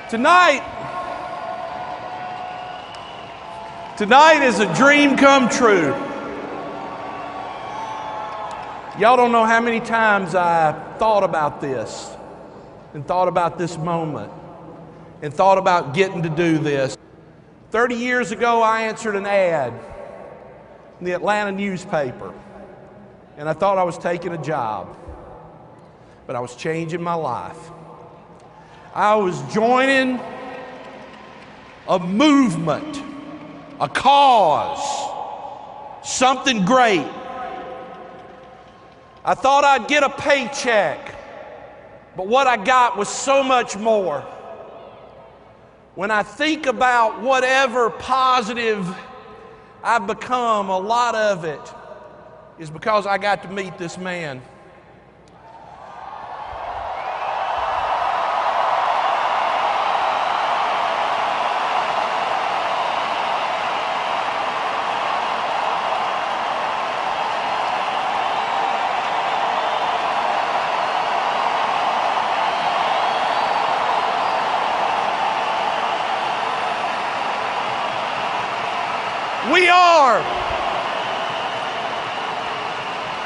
Tonight is a dream come true. Y'all don't know how many times I thought about this and thought about this moment and thought about getting to do this. 30 years ago, I answered an ad in the Atlanta newspaper, and I thought I was taking a job, but I was changing my life. I was joining a movement, a cause, something great. I thought I'd get a paycheck, but what I got was so much more. When I think about whatever positive I've become, a lot of it is because I got to meet this man.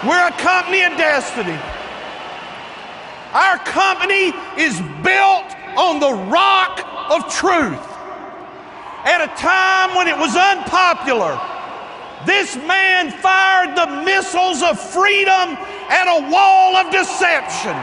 We're a company of destiny. Our company is built on the rock of truth. At a time when it was unpopular, this man fired the missiles of freedom at a wall of deception.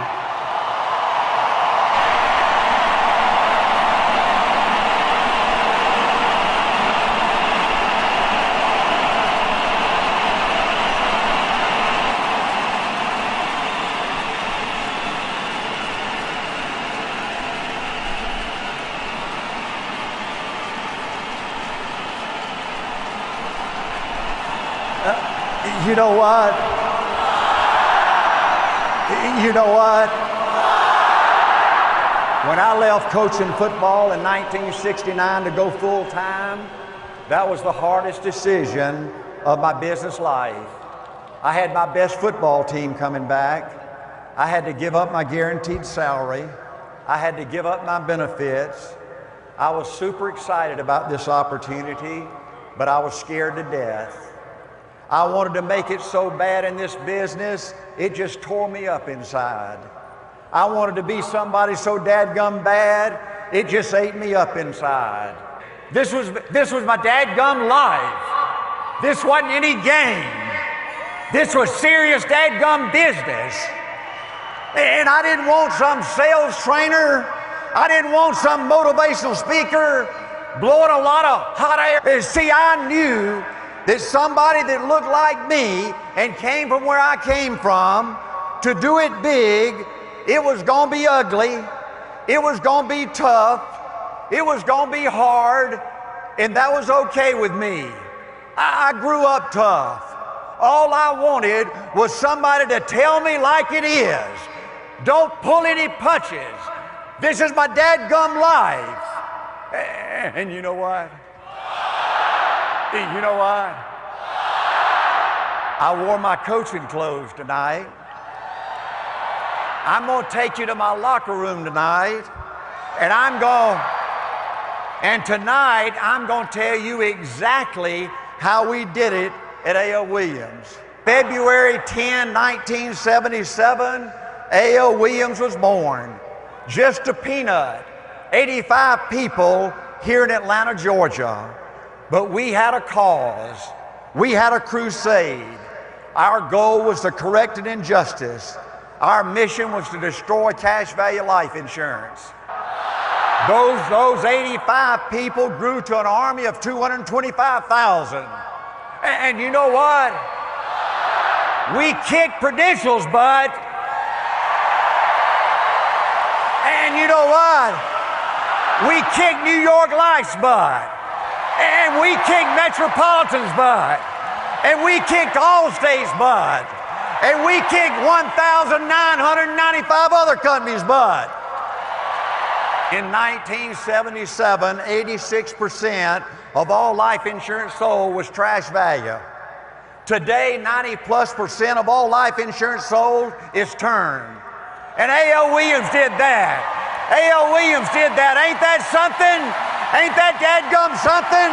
You know what? You know what? When I left coaching football in 1969 to go full time, that was the hardest decision of my business life. I had my best football team coming back. I had to give up my guaranteed salary. I had to give up my benefits. I was super excited about this opportunity, but I was scared to death. I wanted to make it so bad in this business, it just tore me up inside. I wanted to be somebody so dadgum bad, it just ate me up inside. This was my dadgum life. This wasn't any game. This was serious dadgum business. And I didn't want some sales trainer. I didn't want some motivational speaker blowing a lot of hot air. See, I knew that somebody that looked like me and came from where I came from, to do it big, it was gonna be ugly, it was gonna be tough, it was gonna be hard, and that was okay with me. I grew up tough. All I wanted was somebody to tell me like it is. Don't pull any punches. This is my dadgum life. And you know what? You know what? I wore my coaching clothes tonight. I'm going to take you to my locker room tonight, and tonight I'm going to tell you exactly how we did it at A.L. Williams. February 10, 1977, A.L. Williams was born. Just a peanut. 85 people here in Atlanta, Georgia. But we had a cause. We had a crusade. Our goal was to correct an injustice. Our mission was to destroy cash value life insurance. Those 85 people grew to an army of 225,000. And you know what? We kicked Prudential's butt. And you know what? We kicked New York Life's butt. And we kicked Metropolitan's butt. And we kicked Allstate's butt. And we kicked 1,995 other companies' butt. In 1977, 86% of all life insurance sold was trash value. Today, 90+% of all life insurance sold is term. And A.L. Williams did that. A.L. Williams did that. Ain't that something? Ain't that dadgum something?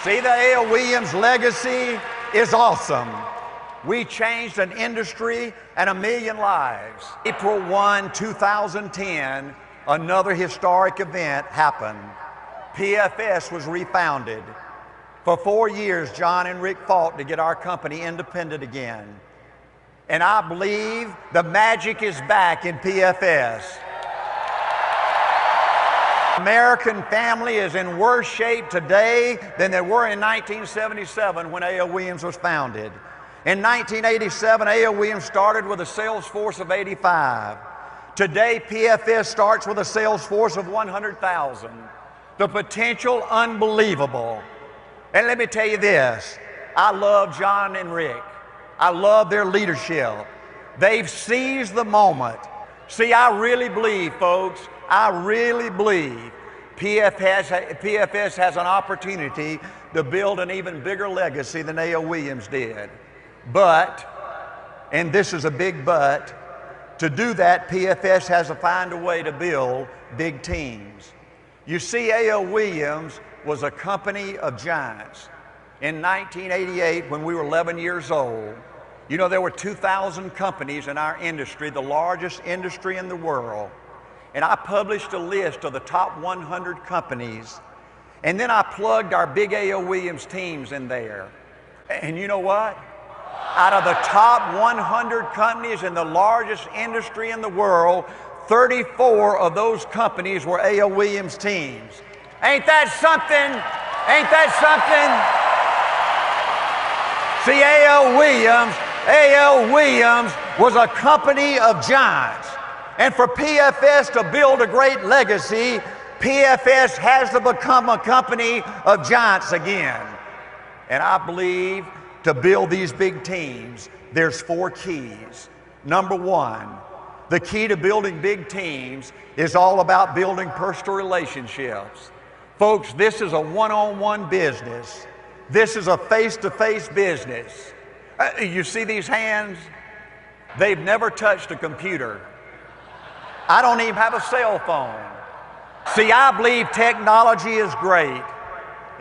See, the A.L. Williams legacy is awesome. We changed an industry and 1 million lives. April 1, 2010, another historic event happened. PFS was refounded. For 4 years, John and Rick fought to get our company independent again. And I believe the magic is back in PFS. American family is in worse shape today than they were in 1977 when A.L. Williams was founded. In 1987, A.L. Williams started with a sales force of 85. Today, PFS starts with a sales force of 100,000. The potential, unbelievable. And let me tell you this, I love John and Rick. I love their leadership. They've seized the moment. See, I really believe, folks, I really believe PFS has an opportunity to build an even bigger legacy than A.L. Williams did. But, and this is a big but, to do that, PFS has to find a way to build big teams. You see, A.L. Williams was a company of giants. In 1988, when we were 11 years old, you know, there were 2,000 companies in our industry, the largest industry in the world. And I published a list of the top 100 companies. And then I plugged our big A.L. Williams teams in there. And you know what? Out of the top 100 companies in the largest industry in the world, 34 of those companies were A.L. Williams teams. Ain't that something? Ain't that something? See, A.L. Williams was a company of giants. And for PFS to build a great legacy, PFS has to become a company of giants again. And I believe to build these big teams, there's 4 keys. Number 1, the key to building big teams is all about building personal relationships. Folks, this is a one-on-one business. This is a face-to-face business. You see these hands? They've never touched a computer. I don't even have a cell phone. See, I believe technology is great.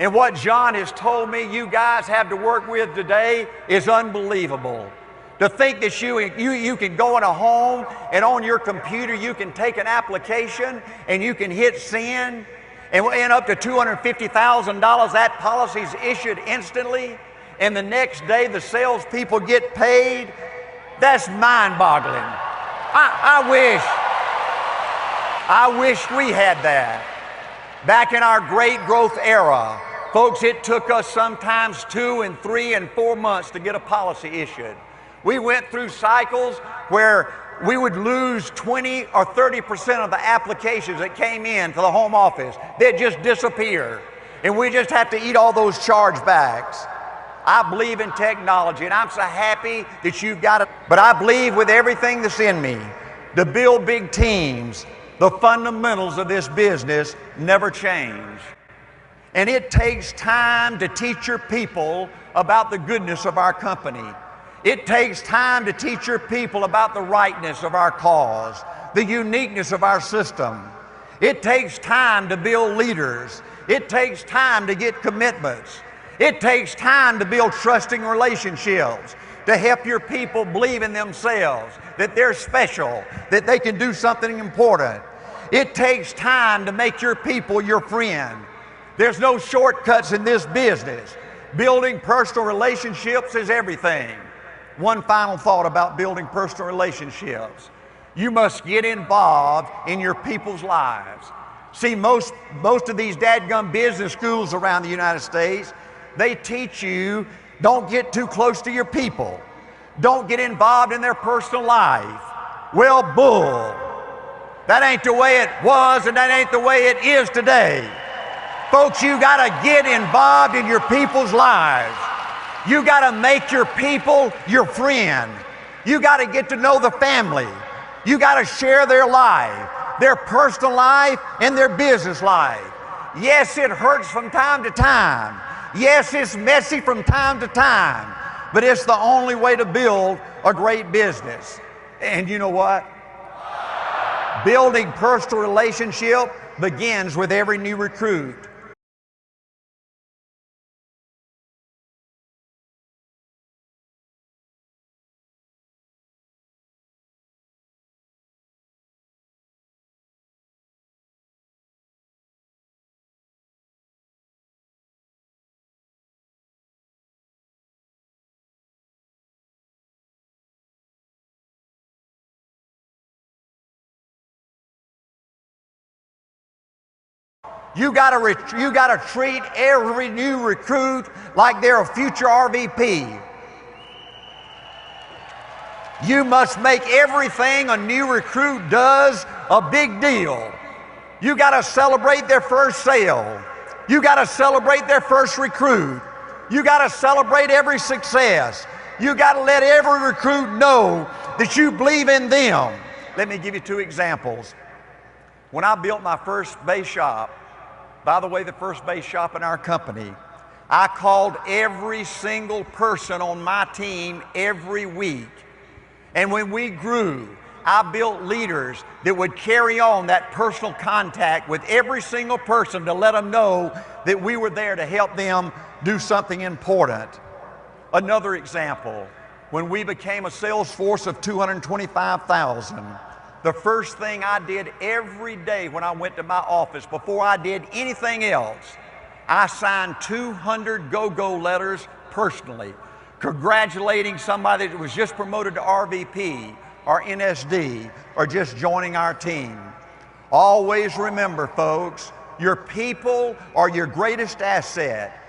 And what John has told me you guys have to work with today is unbelievable. To think that you can go in a home and on your computer you can take an application and you can hit send and up to $250,000, that policy's issued instantly, and the next day the salespeople get paid. That's mind-boggling. I wish we had that. Back in our great growth era, folks, it took us sometimes 2 and 3 and 4 months to get a policy issued. We went through cycles where we would lose 20 or 30% of the applications that came in to the home office. They'd just disappear. And we just have to eat all those chargebacks. I believe in technology, and I'm so happy that you've got it. But I believe with everything that's in me to build big teams, the fundamentals of this business never change. And it takes time to teach your people about the goodness of our company. It takes time to teach your people about the rightness of our cause, the uniqueness of our system. It takes time to build leaders. It takes time to get commitments. It takes time to build trusting relationships, to help your people believe in themselves, that they're special, that they can do something important. It takes time to make your people your friend. There's no shortcuts in this business. Building personal relationships is everything. One final thought about building personal relationships. You must get involved in your people's lives. See, most of these dadgum business schools around the United States, they teach you don't get too close to your people. Don't get involved in their personal life. Well, bull. That ain't the way it was, and that ain't the way it is today. Folks, you gotta get involved in your people's lives. You got to make your people your friend. You got to get to know the family. You got to share their life, their personal life and their business life. Yes, it hurts from time to time. Yes, it's messy from time to time, but it's the only way to build a great business. And you know what? Building personal relationship begins with every new recruit. You gotta treat every new recruit like they're a future RVP. You must make everything a new recruit does a big deal. You gotta celebrate their first sale. You gotta celebrate their first recruit. You gotta celebrate every success. You gotta let every recruit know that you believe in them. Let me give you two examples. When I built my first base shop, by the way, the first base shop in our company, I called every single person on my team every week. And when we grew, I built leaders that would carry on that personal contact with every single person to let them know that we were there to help them do something important. Another example, when we became a sales force of 225,000, the first thing I did every day when I went to my office, before I did anything else, I signed 200 go-go letters personally, congratulating somebody that was just promoted to RVP or NSD or just joining our team. Always remember, folks, your people are your greatest asset.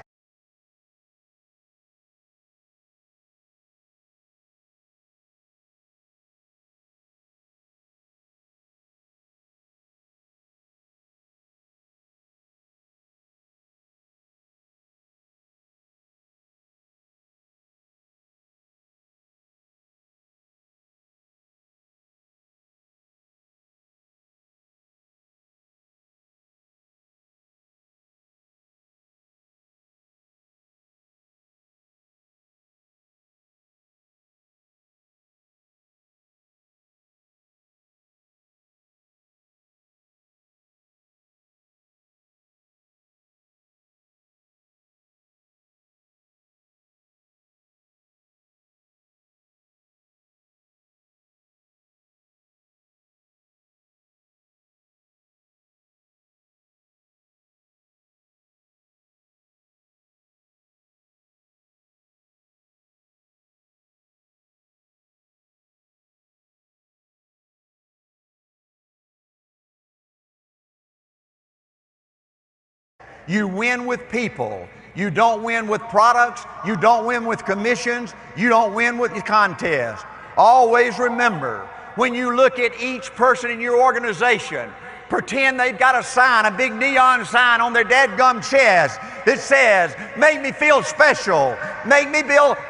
You win with people. You don't win with products. You don't win with commissions. You don't win with contests. Always remember, when you look at each person in your organization, pretend they've got a sign, a big neon sign on their dadgum chest that says, make me feel special, make me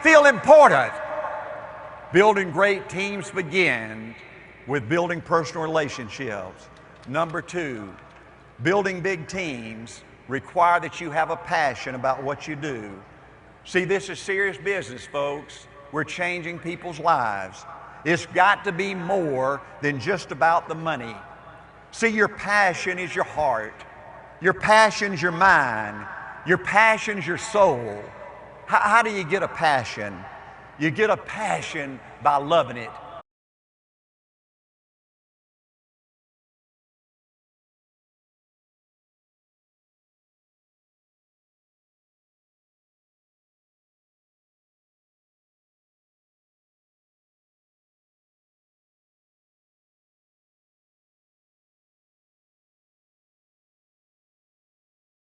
feel important. Building great teams begins with building personal relationships. Number two, building big teams require that you have a passion about what you do. See, this is serious business, folks. We're changing people's lives. It's got to be more than just about the money. See, your passion is your heart. Your passion's your mind. Your passion's your soul. How do you get a passion? You get a passion by loving it.